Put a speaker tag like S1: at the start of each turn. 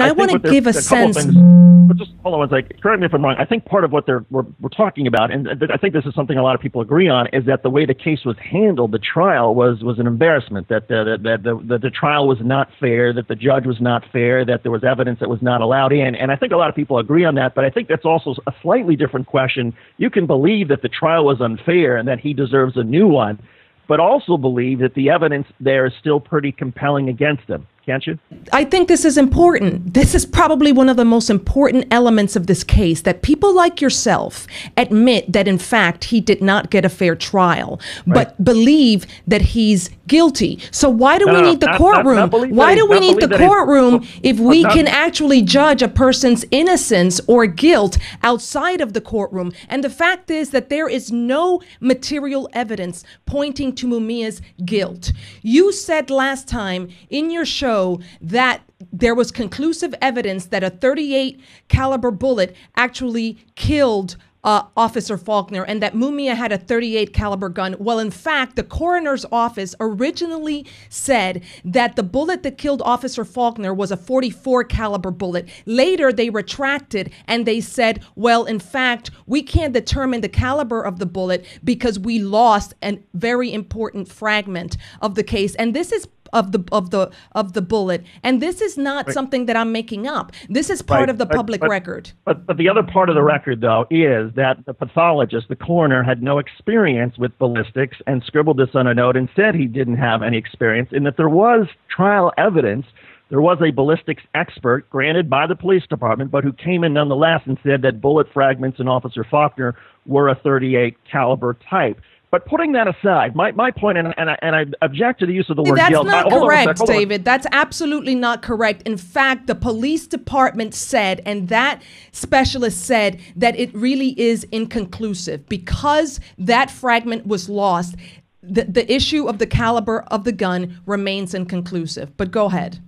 S1: And I want to give a sense.
S2: But just hold on one second. Correct me if I'm wrong. I think part of what we're talking about, and I think this is something a lot of people agree on, is that the way the case was handled, the trial was an embarrassment. That the trial was not fair. That the judge was not fair. That there was evidence that was not allowed in. And I think a lot of people agree on that. But I think that's also a slightly different question. You can believe that the trial was unfair and that he deserves a new one, but also believe that the evidence there is still pretty compelling against him. Can't you?
S1: I think this is important. This is probably one of the most important elements of this case, that people like yourself admit that, in fact, he did not get a fair trial, but believe that he's guilty. So why do we need the courtroom? Why do we need the courtroom if we can actually judge a person's innocence or guilt outside of the courtroom? And the fact is that there is no material evidence pointing to Mumia's guilt. You said last time in your show that there was conclusive evidence that a .38 caliber bullet actually killed Officer Faulkner, and that Mumia had a .38 caliber gun. Well, in fact, the coroner's office originally said that the bullet that killed Officer Faulkner was a .44 caliber bullet. Later, they retracted and they said, well, in fact, we can't determine the caliber of the bullet because we lost a very important fragment of the case. And this is of the bullet, and this is not something that I'm making up. This is part of the public record.
S2: But the other part of the record, though, is that the pathologist, the coroner, had no experience with ballistics and scribbled this on a note and said he didn't have any experience, and that there was trial evidence. There was a ballistics expert granted by the police department, but who came in nonetheless and said that bullet fragments in Officer Faulkner were a .38 caliber type. But putting that aside, my point, and I object to the use of the word guilt.
S1: That's not correct, David. That's absolutely not correct. In fact, the police department said, and that specialist said, that it really is inconclusive because that fragment was lost. The issue of the caliber of the gun remains inconclusive. But go ahead.